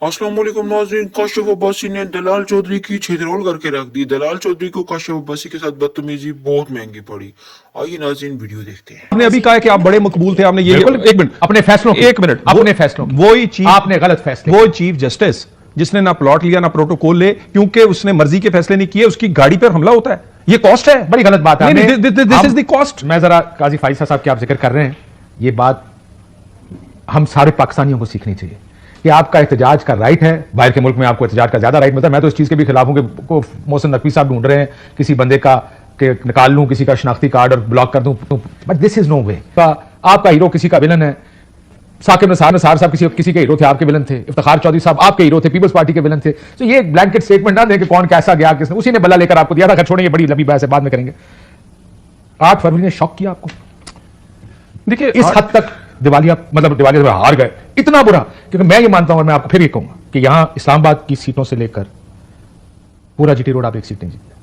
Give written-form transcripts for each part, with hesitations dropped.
अस्सलाम वालेकुम नाज़रीन। काशिफ अब्बासी ने दलाल चौधरी की छितरौल करके रख दी। दलाल चौधरी को काशिफ अब्बासी के साथ बदतमीजी बहुत महंगी पड़ी। आइए नाज़रीन वीडियो देखते हैं। आपने अभी कहा कि आप बड़े मकबूल थे, आपने ये एक मिनट अपने फैसलों की, एक मिनट अपने फैसलों की। वही चीफ आपने गलत फैसले वो चीफ जस्टिस जिसने ना प्लॉट लिया ना प्रोटोकॉल ले, क्योंकि उसने मर्जी के फैसले नहीं किए, उसकी गाड़ी पर हमला होता है। ये कॉस्ट है, बड़ी गलत बात है। This is the cost. मैं जरा काजी फाइजा साहब की आप जिक्र कर रहे हैं, ये बात हम सारे पाकिस्तानियों को सीखनी चाहिए कि आपका एहतजाज का राइट है। बाहर के मुल्क में आपको एहतजाज का ज्यादा राइट मिलता है। मैं तो इस चीज के भी खिलाफ हूं कि मोहसिन नकवी साहब ढूंढ रहे हैं किसी बंदे का कि निकाल लूं किसी का शनाख्ती कार्ड और ब्लॉक कर दूं, बट दिस इज नो वे। आपका हीरो किसी का विलन है। साकिब नसार साहब किसी के हीरो थे, आपके विलन थे। इफ्तिखार चौधरी साहब आपके हीरो थे, पीपल्स पार्टी के विलन थे। तो ये एक ब्लैंकेट स्टेटमेंट ना दें कि कौन कैसा गया, किसने उसी ने बल्ला लेकर आपको दिया था। छोड़ें, ये बड़ी लंबी बहस है, बाद में करेंगे। 8 फरवरी ने शॉक किया आपको। देखिए इस हद तक दिवालिया हार गए, इतना बुरा। क्योंकि मैं ये मानता हूं और मैं आपको फिर ये कहूंगा कि यहां इस्लामाबाद की सीटों से लेकर पूरा जीटी रोड आप एक सीट नहीं जीते।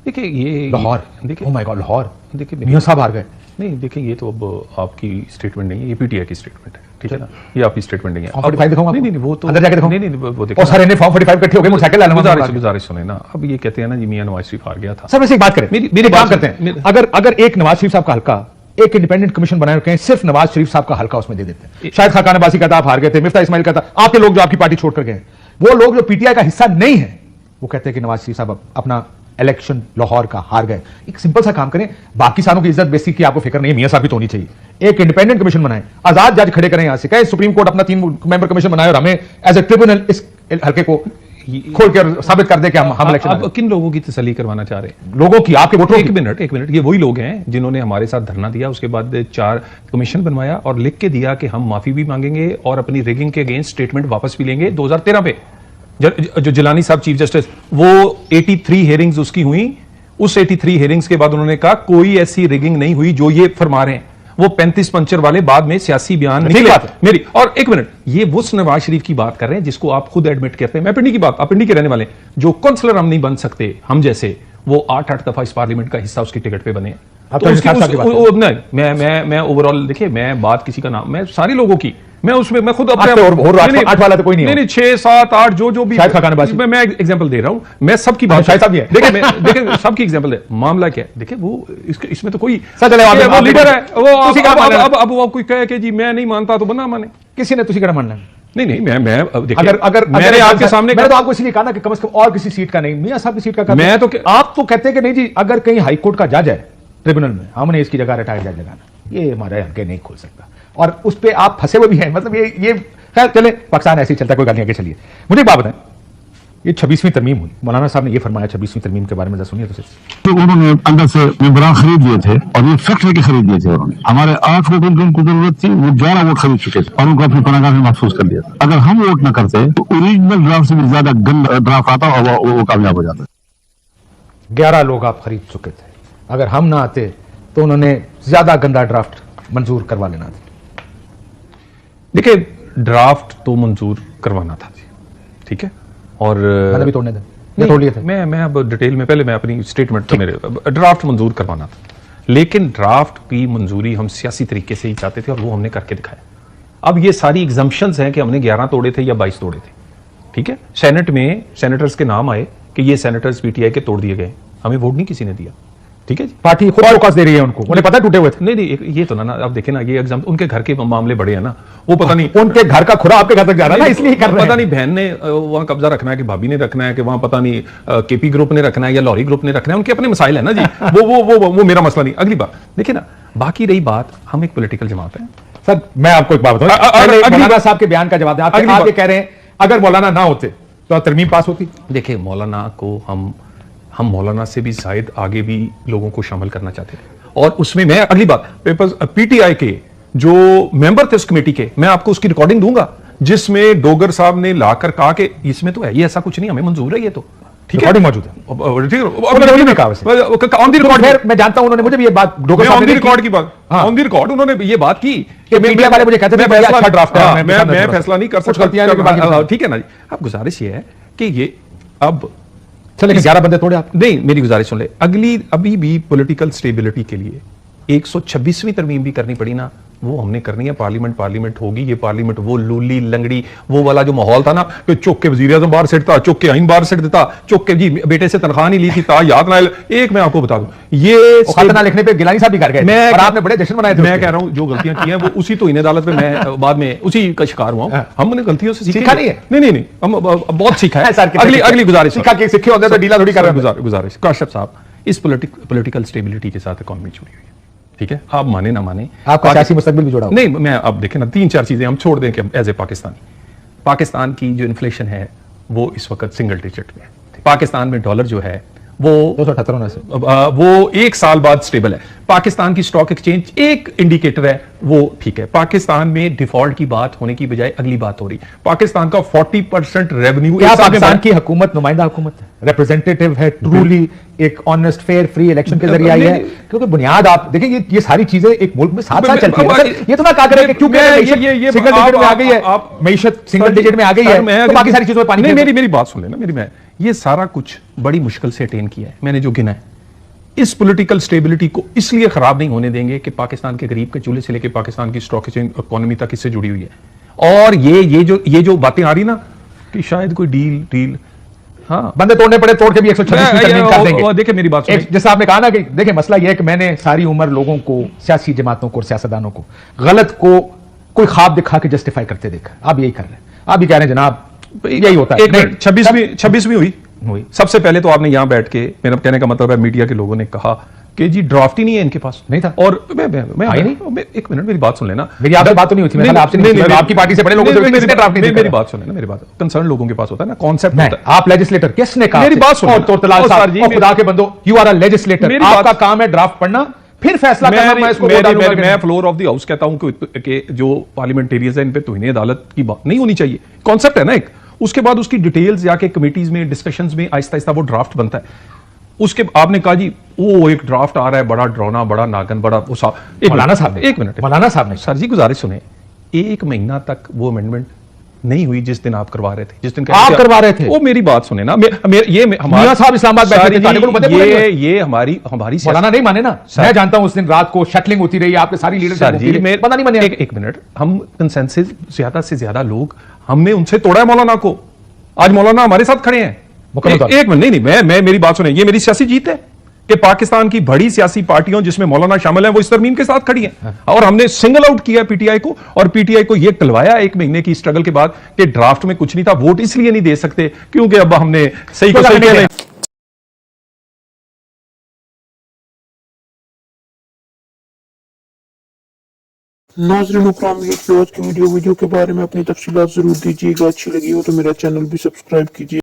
देखिए ये लाहौर, देखिए ओह माय गॉड, लाहौर, देखिए मियां साहब हार गए। नहीं, देखिए ये तो अब आपकी स्टेटमेंट नहीं है, ये पीटीआई की स्टेटमेंट है, ठीक है ना। ये आपकी स्टेटमेंट नहीं है। फॉर्म 45 दिखाऊं आपको? नहीं, वो तो अंदर जाके दिखाऊं? नहीं, वो और सारे ने फॉर्म 45 इकट्ठे हो गए, मोटरसाइकिल लाना गुजारिश सुने ना। अब ये कहते हैं ना जी मियां नवाज शरीफ हार गया था। सर वैसे एक बात करें, मेरी काम बात करते हैं। अगर एक नवाज शरीफ साहब का हल्का एक इंडिपेंडेंट कमीशन बनाए रखें, सिर्फ नवाज शरीफ साहब का हल्का उसमें दे देते हैं। शायद खाकान अब्बासी कहता आप हार गए थे, मिफ्ता इस्माइल कहता आपके लोग जो आपकी पार्टी छोड़कर गए, वो लोग जो पीटीआई का हिस्सा नहीं है, वो कहते हैं कि नवाज शरीफ साहब अपना इलेक्शन लाहौर का हार गए। एक सिंपल सा काम करें, बाकी सालों की इज्जत बेसिक की आपको फिक्र नहीं है, मियां साहब भी तो होनी चाहिए। एक इंडिपेंडेंट कमीशन बनाए, आजाद जज खड़े करें, यहां से कहें सुप्रीम कोर्ट अपना 3 मेंबर कमीशन बनाए और हमें एज ए ट्रिब्यूनल इस हल्के को खोल कर साबित कर दे कि हम इलेक्शन। अब किन लोगों की तसल्ली करवाना चाह रहे हैं? लोगों की, आपके वोटरों की। एक मिनट, ये वही लोग हैं जिन्होंने हमारे साथ धरना दिया, उसके बाद 4 कमीशन बनवाया और लिख के दिया कि हम माफी भी मांगेंगे और अपनी रिगिंग के अगेंस्ट स्टेटमेंट वापस भी लेंगे 2013 पे। जो जिलानी साहब चीफ जस्टिस, वो 83 हियरिंग्स उसकी हुई। उस 83 हियरिंग्स के बाद उन्होंने कहा कोई ऐसी रिगिंग नहीं हुई जो ये फरमा रहे हैं। वो 35 पंचर वाले बाद में सियासी बयान निकले मेरी। और एक मिनट, ये वो नवाज शरीफ की बात कर रहे हैं जिसको आप खुद एडमिट करते हैं। मैं पिंडी की बात, आप पिंडी के रहने वाले, जो काउंसलर हम नहीं बन सकते, हम जैसे, वो 8 दफा इस पार्लियामेंट का हिस्सा उसकी टिकट पे बने। मैं ओवरऑल, देखिए मैं बात किसी का नाम, मैं सारे लोगों की, मैं उसमें मैं खुद अपने 8 वाला तो कोई नहीं, 6, 7, 8 जो भी मैं एग्जांपल दे रहा हूं, मैं सबकी बात शायद साहब भी है। देखिए सबकी एग्जांपल है। मामला क्या है, देखिए वो इसमें तो कोई वो लीडर है, वो अब वो कोई कहे कि जी मैं नहीं मानता तो बना माने। किसी ने तुसी का मानना है? नहीं, मैं अगर मैंने आपके सामने, मैंने तो आपको इसलिए कहा ना कि कम से कम और किसी सीट का नहीं, मियां साहब की सीट का। मैं तो आप तो कहते हैं कि नहीं जी, अगर कहीं हाई कोर्ट का जज है ट्रिब्यूनल में, हमने इसकी जगह रिटायर्ड जज लगाना, ये हमारे हल्के नहीं खोल सकता, और उस पर आप फंसे हुए भी हैं। मतलब ये खैर चले, पाकिस्तान ऐसे ही चलता है, कोई गल नहीं, आगे चलिए। मुझे एक बात बताएं, ये 26वीं तरमीम हुई, मौलाना साहब ने ये फरमाया 26वीं तरमीम के बारे में, सुनिए तो उन्होंने अंदर से मेंबरान खरीद लिए थे और ये फैक्ट्री के खरीद लिए थे उन्होंने। हमारे 8 वोट उनको जरूरत थी, वो 11 वोट खरीद चुके थे और उनको अपनी पनागाह में महफूज कर दिया था। अगर हम वोट न करते तो ओरिजिनल ड्राफ्ट से भी ज्यादा गंदा ड्राफ्ट आता और वो कामयाब हो जाता। 11 लोग आप खरीद चुके थे, अगर हम ना आते तो उन्होंने ज्यादा गंदा ड्राफ्ट मंजूर करवा लेना था। देखिए ड्राफ्ट तो मंजूर करवाना था जी, ठीक है, और भी तोड़ने थे, तोड़ लिए थे। मैं अब डिटेल में, पहले मैं अपनी स्टेटमेंट तो मेरे ड्राफ्ट मंजूर करवाना था, लेकिन ड्राफ्ट की मंजूरी हम सियासी तरीके से ही चाहते थे और वो हमने करके दिखाया। अब ये सारी एग्जम्पशंस हैं कि हमने 11 तोड़े थे या 22 तोड़े थे, ठीक है। सेनेट में सेनेटर्स के नाम आए कि ये सेनेटर्स पीटीआई के तोड़ दिए गए, हमें वोट नहीं किसी ने दिया, ठीक है जी। पार्टी खुद फोकस दे रही है उनको, उन्हें पता टूटे हुए थे। नहीं, ये तो ना अब देखे ना, ये एग्जाम उनके घर के मामले बड़े हैं ना, वो पता नहीं उनके घर का खुरा आपके घर तक जा रहा है ना, इसलिए कर रहे हैं। पता नहीं बहन ने वहां कब्जा रखना है कि भाभी ने रखना है कि वहां पता नहीं केपी ग्रुप ने रखना है या लॉरी ग्रुप ने रखना है, उनके अपने मसाइल है ना जी। वो मेरा मसला नहीं। अगली बात देखिए ना, बाकी रही बात, हम एक पॉलिटिकल जमात है। सर मैं आपको एक बात बताऊं, मौलाना साहब के बयान का जवाब दें। आप ये कह रहे हैं अगर मौलाना ना होते तो तरमीम पास होती। देखिए मौलाना को हम मौलाना से भी जायद आगे भी लोगों को शामिल करना चाहते थे, और उसमें मैं अगली बात, पेपर्स पीटीआई के जो मेंबर थे उस कमेटी के, मैं आपको उसकी रिकॉर्डिंग दूंगा जिसमें डोगर साहब ने लाकर कहा कि इसमें तो है ये ऐसा कुछ नहीं, हमें मंजूर है ये तो, ठीक है, मौजूद है, ऑन द रिकॉर्ड। मैं जानता हूं उन्होंने मुझे भी ये बात डोगर साहब ऑन द रिकॉर्ड की बात, ऑन द रिकॉर्ड उन्होंने ये बात की कि मीडिया वाले मुझे कहते थे अच्छा ड्राफ्ट है, मैं फैसला नहीं कर सकता, ठीक है ना जी। अब गुजारिश ये है कि ये अब चले 11 बंदे तोड़े आप। नहीं, मेरी गुजारिश सुन ले, अभी भी पॉलिटिकल स्टेबिलिटी के लिए 126वीं तरमीम भी करनी पड़ी ना, वो हमने करनी है। पार्लियामेंट होगी, ये पार्लियामेंट वो लूली लंगड़ी वो वाला जो माहौल था ना कि चुक के वजीर आजम बाहर सिटता, चुक के आइन बाहर सिट देता, चुक के जी बेटे से तनख्वाह नहीं ली थी ता याद ना। एक मैं आपको बता दूं, ये खतना लिखने पे गिलानी साहब भी कर गए थे और आपने बड़े जश्न मनाए थे। मैं कह रहा हूं जो गलतियां की हैं वो उसी तो इन अदालत में मैं बाद में उसी का शिकार हुआ हूं। हमने गलतियों से सीखा नहीं है? नहीं हम बहुत सीखा है। अगली गुजारिश सीखा के सीखे होते तो ढीला थोड़ी कर रहे हैं। गुजारिश काशिफ साहब, इस पॉलिटिकल स्टेबिलिटी के साथ इकॉनमी जुड़ी हुई है, ठीक है, आप माने ना माने, आपका सियासी मुस्तकबिल भी जुड़ा हुआ। नहीं मैं अब देखें ना 3-4 चीजें हम छोड़ दें कि एज ए पाकिस्तान की जो इन्फ्लेशन है वो इस वक्त सिंगल डिजिट में है। पाकिस्तान में डॉलर जो है वो 278 से वो एक साल बाद स्टेबल है। पाकिस्तान की स्टॉक एक्सचेंज एक इंडिकेटर है, वो ठीक है। पाकिस्तान में डिफॉल्ट की बात होने की बजाय अगली बात हो रही। पाकिस्तान का 40% रेवेन्यू पाकिस्तान की हुकूमत नुमाइंदा हुकूमत है, रिप्रेजेंटेटिव है, ट्रूली एक ऑनेस्ट फेयर फ्री इलेक्शन के जरिए आई है। क्योंकि बुनियाद आप देखिए ये सारी चीजें एक मुल्क में साथ साथ चलती है। ये तो ना कहा करें कि क्योंकि ये सिंगल डिजिट में आ गई है, मईशत सिंगल डिजिट में आ गई है तो बाकी सारी चीजों में पानी। मेरी बात सुन लेना, मैं ये सारा कुछ बड़ी मुश्किल से अटेन किया है मैंने जो गिना है। इस पॉलिटिकल स्टेबिलिटी को इसलिए खराब नहीं होने देंगे कि पाकिस्तान के गरीब के चूल्हे से लेकर पाकिस्तान की स्टॉक एक्सचेंज इकोनॉमी तक इससे जुड़ी हुई है। और ये जो बातें आ रही ना कि शायद कोई डील हाँ बंदे तोड़ने पड़े, तोड़ के भी 126 कर देंगे। देखिए मेरी बात सुनिए, जैसा आपने कहा ना कि देखिए मसला यह है कि मैंने सारी उम्र लोगों को, सियासी जमातों को और सियासतदानों को गलत को कोई ख्वाब दिखा के जस्टिफाई करते देखा। आप यही कर रहे हैं, आप भी कह रहे हैं जनाब यही होता है। 26वीं हुई। सबसे पहले तो आपने यहां बैठ के, मेरा कहने का मतलब है मीडिया के लोगों ने कहा कि जी ड्राफ्ट ही नहीं है इनके पास, नहीं था। और मैं एक मिनट मेरी बात सुन लेना। मेरी आपसे बात तो नहीं हुई थी, मैंने आपसे नहीं, आपकी पार्टी से बड़े लोगों से किसने ड्राफ्ट नहीं। मेरी बात सुन लेना, मेरी बात कंसर्न लोगों के पास होता है ना, कॉन्सेप्ट होता है। आप लेजिस्लेटर, किसने कहा? मेरी बात सुनो तो तलाल साहब जी, खुदा के बंदो, यू आर अ लेजिस्लेटर, आपका काम है ड्राफ्ट पढ़ना फिर फैसला करना। मैं फ्लोर ऑफ द हाउस कहता हूं कि जो पार्लियामेंटेरियंस है इन पे तौहीन अदालत की बात नहीं होनी चाहिए। कॉन्सेप्ट है ना एक, उसके बाद उसकी डिटेल्स जाके कमेटीज में डिस्कशंस में आहिस्ता आहिस्ता वो ड्राफ्ट बनता है। उसके आपने कहा जी वो एक ड्राफ्ट आ रहा है, बड़ा डरावना, बड़ा नागन, बड़ा मौलाना साहब एक मिनट मौलाना साहब ने सर जी गुजारिश सुने, 1 महीना तक वो अमेंडमेंट नहीं हुई जिस दिन आप करवा रहे थे, जिस दिन आप करवा रहे थे। वो मेरी बात सुने ना, ये मियां साहब इस्लामाबाद बैठे थे, ये हमारी मौलाना नहीं माने ना। मैं जानता हूं उस दिन रात को शटलिंग होती रही, आपके सारी लीडर पता नहीं माने। एक मिनट, हम कंसेंसस ज्यादा से ज्यादा लोग हमने उनसे तोड़ा है मौलाना को। आज मौलाना हमारे साथ खड़े हैं। एक मिनट, नहीं मैं मेरी बात सुने, ये मेरी सियासी जीत है कि पाकिस्तान की बड़ी सियासी पार्टियों जिसमें मौलाना शामिल हैं वो इस तरमीम के साथ खड़ी हैं। और हमने सिंगल आउट किया पीटीआई को, और पीटीआई को यह टलवाया 1 महीने की स्ट्रगल के बाद कि ड्राफ्ट में कुछ नहीं था। वोट इसलिए नहीं दे सकते क्योंकि अब हमने सही को सही किया। नाज़रीन इकराम, ये आज की वीडियो के बारे में अपनी तफसीलात जरूर दीजिएगा। अच्छी लगी हो तो मेरा चैनल भी सब्सक्राइब कीजिए।